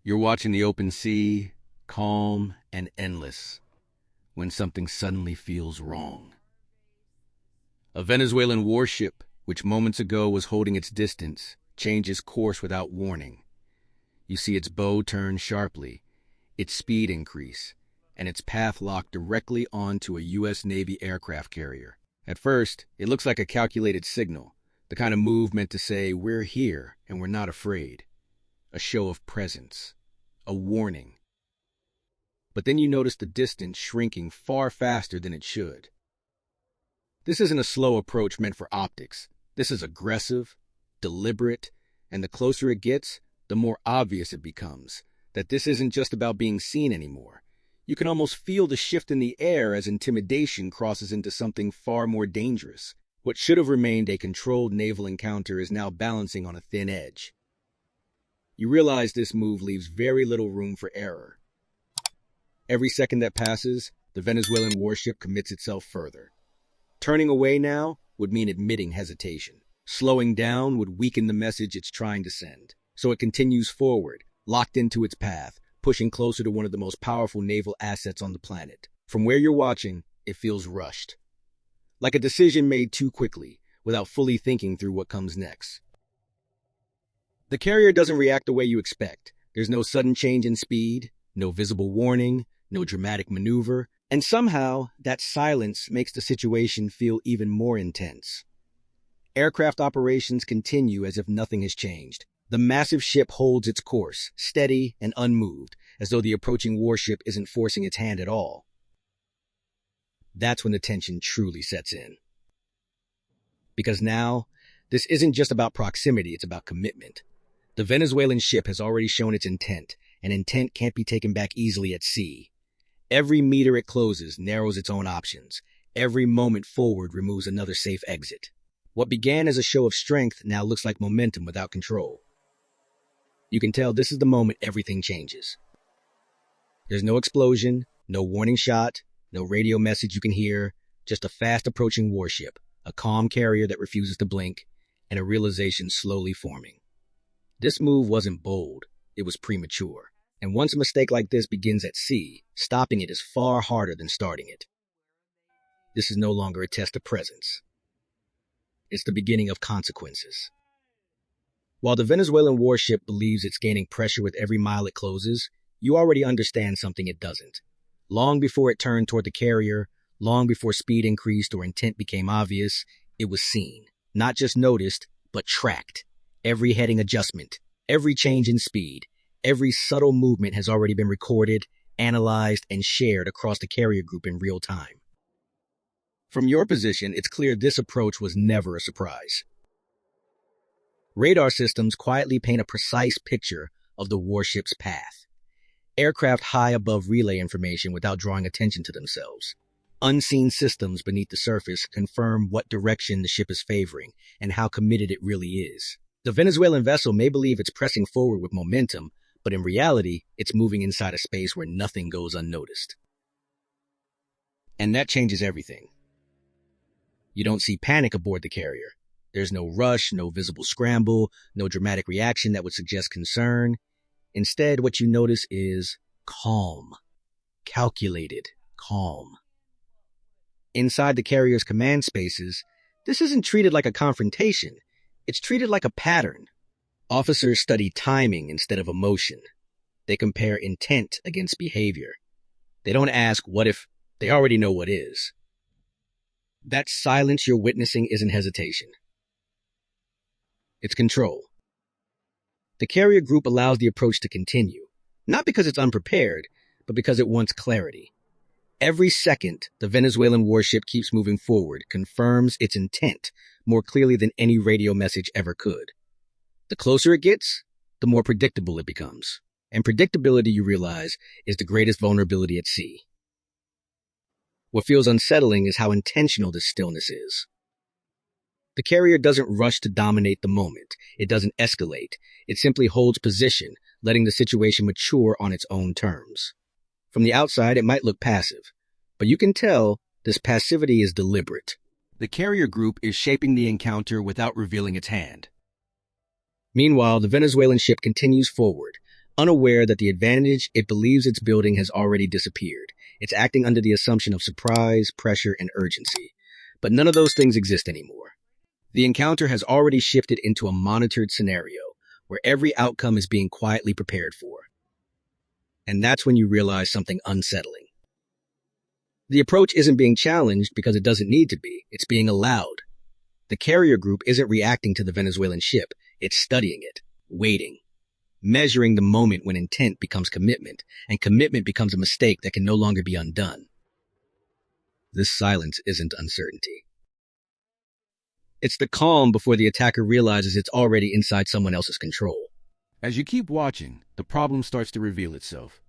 You're watching the open sea, calm and endless, when something suddenly feels wrong. A Venezuelan warship, which moments ago was holding its distance, changes course without warning. You see its bow turn sharply, its speed increase, and its path lock directly onto a U.S. Navy aircraft carrier. At first, it looks like a calculated signal, the kind of move meant to say, "We're here and we're not afraid." A show of presence, a warning. But then you notice the distance shrinking far faster than it should. This isn't a slow approach meant for optics. This is aggressive, deliberate, and the closer it gets, the more obvious it becomes that this isn't just about being seen anymore. You can almost feel the shift in the air as intimidation crosses into something far more dangerous. What should have remained a controlled naval encounter is now balancing on a thin edge. You realize this move leaves very little room for error. Every second that passes, the Venezuelan warship commits itself further. Turning away now would mean admitting hesitation. Slowing down would weaken the message it's trying to send. So it continues forward, locked into its path, pushing closer to one of the most powerful naval assets on the planet. From where you're watching, it feels rushed. Like a decision made too quickly, without fully thinking through what comes next. The carrier doesn't react the way you expect. There's no sudden change in speed, no visible warning, no dramatic maneuver, and somehow that silence makes the situation feel even more intense. Aircraft operations continue as if nothing has changed. The massive ship holds its course, steady and unmoved, as though the approaching warship isn't forcing its hand at all. That's when the tension truly sets in. Because now, this isn't just about proximity, it's about commitment. The Venezuelan ship has already shown its intent, and intent can't be taken back easily at sea. Every meter it closes narrows its own options. Every moment forward removes another safe exit. What began as a show of strength now looks like momentum without control. You can tell this is the moment everything changes. There's no explosion, no warning shot, no radio message you can hear, just a fast approaching warship, a calm carrier that refuses to blink, and a realization slowly forming. This move wasn't bold, it was premature. And once a mistake like this begins at sea, stopping it is far harder than starting it. This is no longer a test of presence. It's the beginning of consequences. While the Venezuelan warship believes it's gaining pressure with every mile it closes, you already understand something it doesn't. Long before it turned toward the carrier, long before speed increased or intent became obvious, it was seen. Not just noticed, but tracked. Every heading adjustment, every change in speed, every subtle movement has already been recorded, analyzed, and shared across the carrier group in real time. From your position, it's clear this approach was never a surprise. Radar systems quietly paint a precise picture of the warship's path. Aircraft high above relay information without drawing attention to themselves. Unseen systems beneath the surface confirm what direction the ship is favoring and how committed it really is. The Venezuelan vessel may believe it's pressing forward with momentum, but in reality, it's moving inside a space where nothing goes unnoticed. And that changes everything. You don't see panic aboard the carrier. There's no rush, no visible scramble, no dramatic reaction that would suggest concern. Instead, what you notice is calm. Calculated calm. Inside the carrier's command spaces, this isn't treated like a confrontation. It's treated like a pattern. Officers study timing instead of emotion. They compare intent against behavior. They don't ask what if, they already know what is. That silence you're witnessing isn't hesitation. It's control. The carrier group allows the approach to continue, not because it's unprepared, but because it wants clarity. Every second, the Venezuelan warship keeps moving forward, confirms its intent more clearly than any radio message ever could. The closer it gets, the more predictable it becomes. And predictability, you realize, is the greatest vulnerability at sea. What feels unsettling is how intentional this stillness is. The carrier doesn't rush to dominate the moment. It doesn't escalate. It simply holds position, letting the situation mature on its own terms. From the outside, it might look passive, but you can tell this passivity is deliberate. The carrier group is shaping the encounter without revealing its hand. Meanwhile, the Venezuelan ship continues forward, unaware that the advantage it believes it's building has already disappeared. It's acting under the assumption of surprise, pressure, and urgency. But none of those things exist anymore. The encounter has already shifted into a monitored scenario where every outcome is being quietly prepared for. And that's when you realize something unsettling. The approach isn't being challenged because it doesn't need to be. It's being allowed. The carrier group isn't reacting to the Venezuelan ship. It's studying it, waiting, measuring the moment when intent becomes commitment, and commitment becomes a mistake that can no longer be undone. This silence isn't uncertainty. It's the calm before the attacker realizes it's already inside someone else's control. As you keep watching, the problem starts to reveal itself.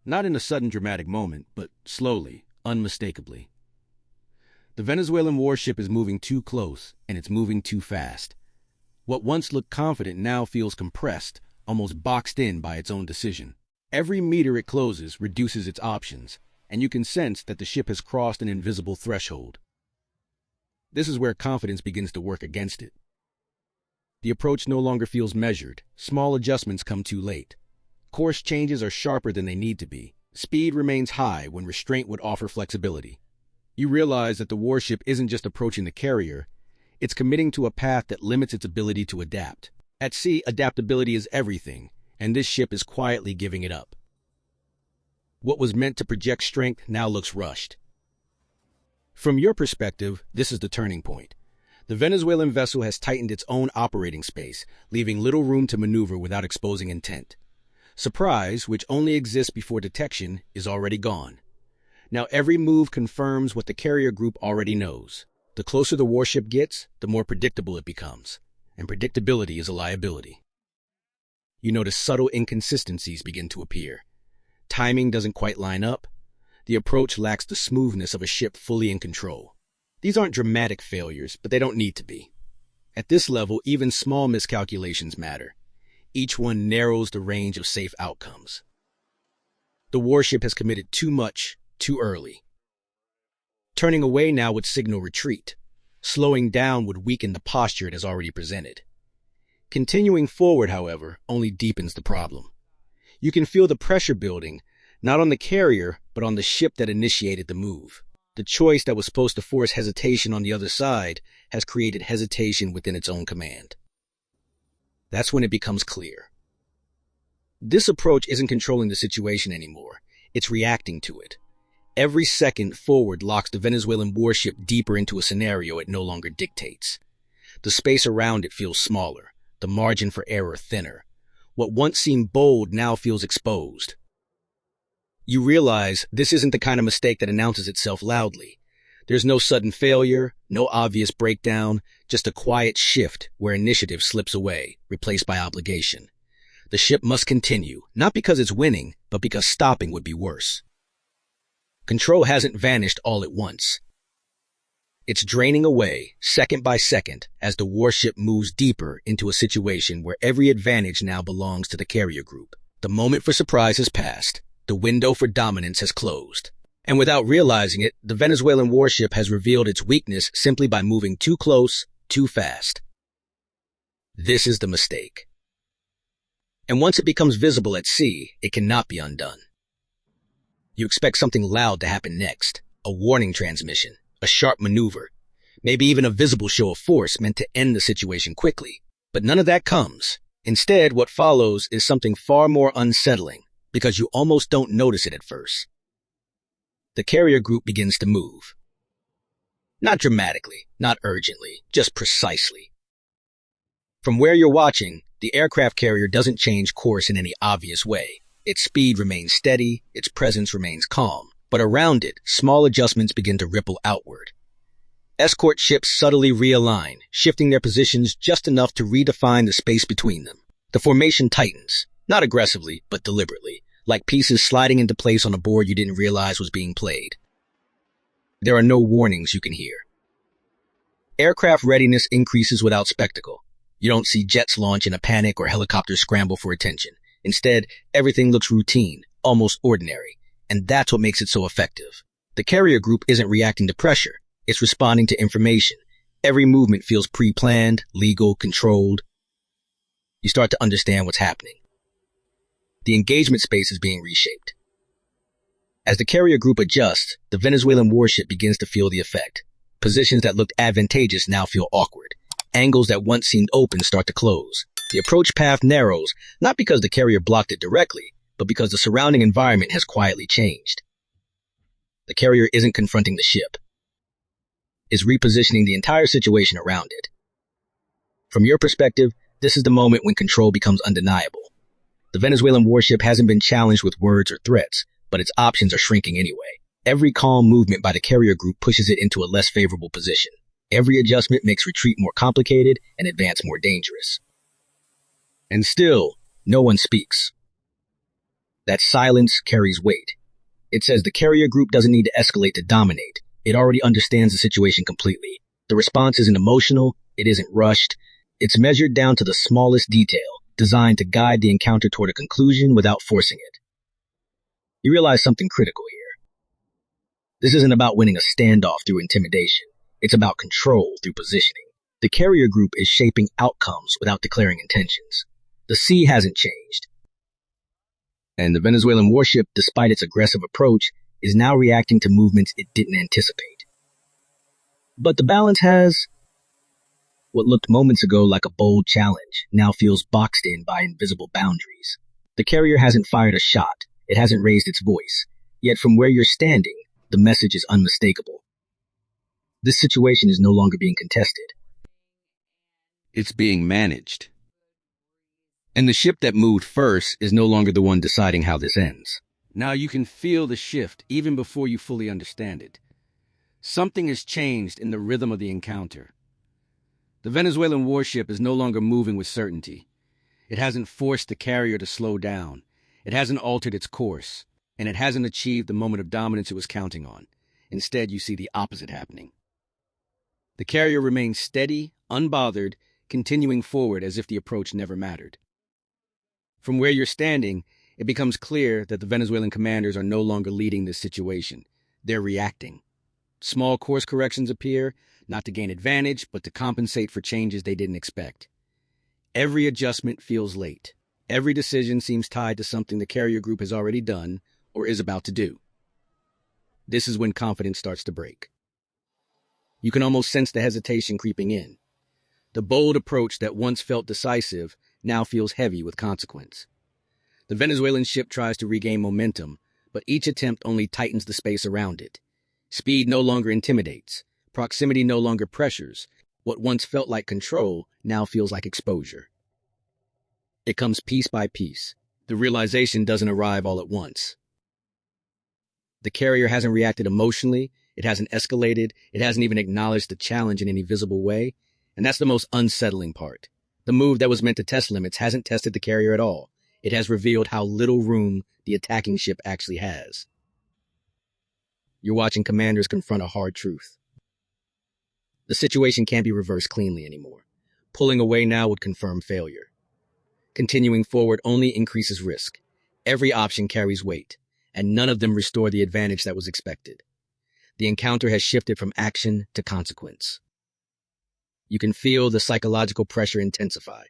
Not in a sudden dramatic moment, but slowly, unmistakably. The Venezuelan warship is moving too close, and it's moving too fast. What once looked confident now feels compressed, almost boxed in by its own decision. Every meter it closes reduces its options, and you can sense that the ship has crossed an invisible threshold. This is where confidence begins to work against it. The approach no longer feels measured. Small adjustments come too late. Course changes are sharper than they need to be. Speed remains high when restraint would offer flexibility. You realize that the warship isn't just approaching the carrier, it's committing to a path that limits its ability to adapt. At sea, adaptability is everything, and this ship is quietly giving it up. What was meant to project strength now looks rushed. From your perspective, this is the turning point. The Venezuelan vessel has tightened its own operating space, leaving little room to maneuver without exposing intent. Surprise, which only exists before detection, is already gone. Now every move confirms what the carrier group already knows. The closer the warship gets, the more predictable it becomes, and predictability is a liability. You notice subtle inconsistencies begin to appear. Timing doesn't quite line up. The approach lacks the smoothness of a ship fully in control. These aren't dramatic failures, but they don't need to be. At this level, even small miscalculations matter. Each one narrows the range of safe outcomes. The warship has committed too much, too early. Turning away now would signal retreat. Slowing down would weaken the posture it has already presented. Continuing forward, however, only deepens the problem. You can feel the pressure building, not on the carrier, but on the ship that initiated the move. The choice that was supposed to force hesitation on the other side has created hesitation within its own command. That's when it becomes clear. This approach isn't controlling the situation anymore. It's reacting to it. Every second forward locks the Venezuelan warship deeper into a scenario it no longer dictates. The space around it feels smaller, the margin for error thinner. What once seemed bold now feels exposed. You realize this isn't the kind of mistake that announces itself loudly. There's no sudden failure, no obvious breakdown, just a quiet shift where initiative slips away, replaced by obligation. The ship must continue, not because it's winning, but because stopping would be worse. Control hasn't vanished all at once. It's draining away, second by second, as the warship moves deeper into a situation where every advantage now belongs to the carrier group. The moment for surprise has passed. The window for dominance has closed. And without realizing it, the Venezuelan warship has revealed its weakness simply by moving too close, too fast. This is the mistake. And once it becomes visible at sea, it cannot be undone. You expect something loud to happen next, a warning transmission, a sharp maneuver, maybe even a visible show of force meant to end the situation quickly. But none of that comes. Instead, what follows is something far more unsettling, because you almost don't notice it at first. The carrier group begins to move. Not dramatically, not urgently, just precisely. From where you're watching, the aircraft carrier doesn't change course in any obvious way. Its speed remains steady, its presence remains calm, but around it, small adjustments begin to ripple outward. Escort ships subtly realign, shifting their positions just enough to redefine the space between them. The formation tightens. Not aggressively, but deliberately, like pieces sliding into place on a board you didn't realize was being played. There are no warnings you can hear. Aircraft readiness increases without spectacle. You don't see jets launch in a panic or helicopters scramble for attention. Instead, everything looks routine, almost ordinary, and that's what makes it so effective. The carrier group isn't reacting to pressure. It's responding to information. Every movement feels pre-planned, legal, controlled. You start to understand what's happening. The engagement space is being reshaped. As the carrier group adjusts, the Venezuelan warship begins to feel the effect. Positions that looked advantageous now feel awkward. Angles that once seemed open start to close. The approach path narrows, not because the carrier blocked it directly, but because the surrounding environment has quietly changed. The carrier isn't confronting the ship. It's repositioning the entire situation around it. From your perspective, this is the moment when control becomes undeniable. The Venezuelan warship hasn't been challenged with words or threats, but its options are shrinking anyway. Every calm movement by the carrier group pushes it into a less favorable position. Every adjustment makes retreat more complicated and advance more dangerous. And still, no one speaks. That silence carries weight. It says the carrier group doesn't need to escalate to dominate. It already understands the situation completely. The response isn't emotional, it isn't rushed. It's measured down to the smallest detail, designed to guide the encounter toward a conclusion without forcing it. You realize something critical here. This isn't about winning a standoff through intimidation. It's about control through positioning. The carrier group is shaping outcomes without declaring intentions. The sea hasn't changed. And the Venezuelan warship, despite its aggressive approach, is now reacting to movements it didn't anticipate. But the balance has... What looked moments ago like a bold challenge now feels boxed in by invisible boundaries. The carrier hasn't fired a shot. It hasn't raised its voice. Yet from where you're standing, the message is unmistakable. This situation is no longer being contested. It's being managed. And the ship that moved first is no longer the one deciding how this ends. Now you can feel the shift even before you fully understand it. Something has changed in the rhythm of the encounter. The Venezuelan warship is no longer moving with certainty. It hasn't forced the carrier to slow down. It hasn't altered its course. And it hasn't achieved the moment of dominance it was counting on. Instead, you see the opposite happening. The carrier remains steady, unbothered, continuing forward as if the approach never mattered. From where you're standing, it becomes clear that the Venezuelan commanders are no longer leading this situation. They're reacting. Small course corrections appear, not to gain advantage, but to compensate for changes they didn't expect. Every adjustment feels late. Every decision seems tied to something the carrier group has already done or is about to do. This is when confidence starts to break. You can almost sense the hesitation creeping in. The bold approach that once felt decisive now feels heavy with consequence. The Venezuelan ship tries to regain momentum, but each attempt only tightens the space around it. Speed no longer intimidates. Proximity no longer pressures. What once felt like control now feels like exposure. It comes piece by piece. The realization doesn't arrive all at once. The carrier hasn't reacted emotionally, it hasn't escalated, it hasn't even acknowledged the challenge in any visible way, and that's the most unsettling part. The move that was meant to test limits hasn't tested the carrier at all. It has revealed how little room the attacking ship actually has. You're watching commanders confront a hard truth. The situation can't be reversed cleanly anymore. Pulling away now would confirm failure. Continuing forward only increases risk. Every option carries weight, and none of them restore the advantage that was expected. The encounter has shifted from action to consequence. You can feel the psychological pressure intensify.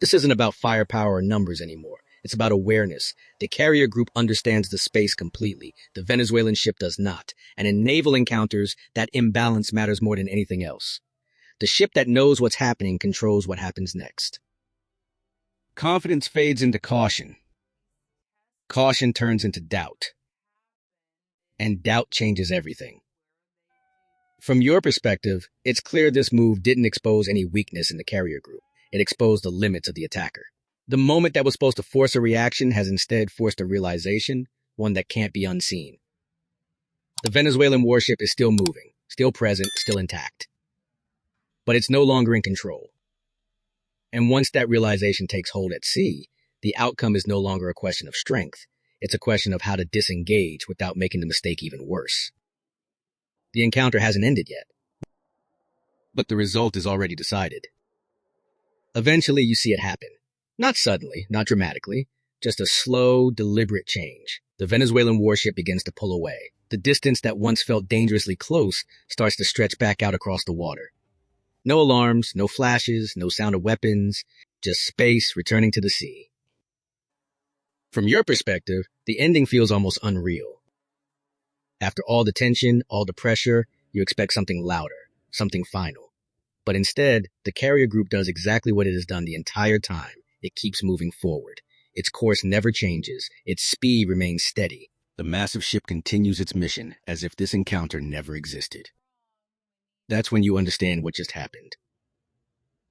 This isn't about firepower or numbers anymore. It's about awareness. The carrier group understands the space completely. The Venezuelan ship does not. And in naval encounters, that imbalance matters more than anything else. The ship that knows what's happening controls what happens next. Confidence fades into caution. Caution turns into doubt. And doubt changes everything. From your perspective, it's clear this move didn't expose any weakness in the carrier group. It exposed the limits of the attacker. The moment that was supposed to force a reaction has instead forced a realization, one that can't be unseen. The Venezuelan warship is still moving, still present, still intact. But it's no longer in control. And once that realization takes hold at sea, the outcome is no longer a question of strength. It's a question of how to disengage without making the mistake even worse. The encounter hasn't ended yet. But the result is already decided. Eventually, you see it happen. Not suddenly, not dramatically, just a slow, deliberate change. The Venezuelan warship begins to pull away. The distance that once felt dangerously close starts to stretch back out across the water. No alarms, no flashes, no sound of weapons, just space returning to the sea. From your perspective, the ending feels almost unreal. After all the tension, all the pressure, you expect something louder, something final. But instead, the carrier group does exactly what it has done the entire time. It keeps moving forward. Its course never changes. Its speed remains steady. The massive ship continues its mission as if this encounter never existed. That's when you understand what just happened.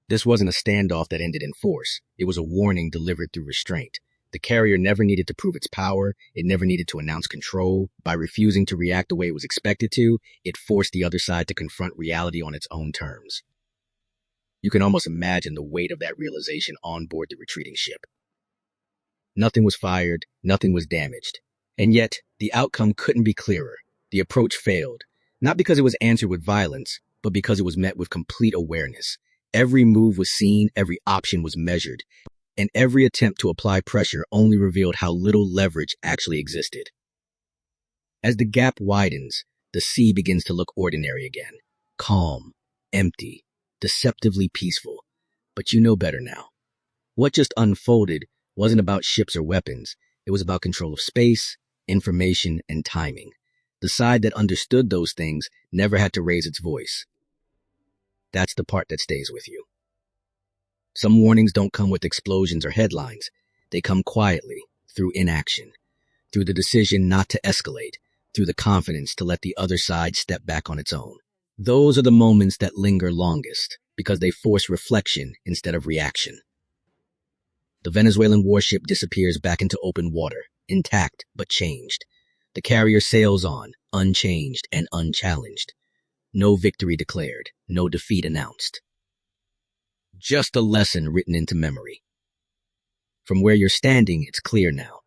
This wasn't a standoff that ended in force. It was a warning delivered through restraint. The carrier never needed to prove its power. It never needed to announce control. By refusing to react the way it was expected to, it forced the other side to confront reality on its own terms. You can almost imagine the weight of that realization on board the retreating ship. Nothing was fired, nothing was damaged. And yet, the outcome couldn't be clearer. The approach failed, not because it was answered with violence, but because it was met with complete awareness. Every move was seen, every option was measured, and every attempt to apply pressure only revealed how little leverage actually existed. As the gap widens, the sea begins to look ordinary again. Calm, empty, deceptively peaceful. But you know better now. What just unfolded wasn't about ships or weapons. It was about control of space, information, and timing. The side that understood those things never had to raise its voice. That's the part that stays with you. Some warnings don't come with explosions or headlines. They come quietly, through inaction, through the decision not to escalate, through the confidence to let the other side step back on its own. Those are the moments that linger longest, because they force reflection instead of reaction. The Venezuelan warship disappears back into open water, intact but changed. The carrier sails on, unchanged and unchallenged. No victory declared, no defeat announced. Just a lesson written into memory. From where you're standing, it's clear now.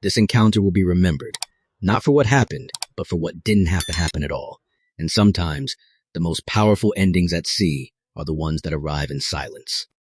This encounter will be remembered, not for what happened, but for what didn't have to happen at all. And sometimes, the most powerful endings at sea are the ones that arrive in silence.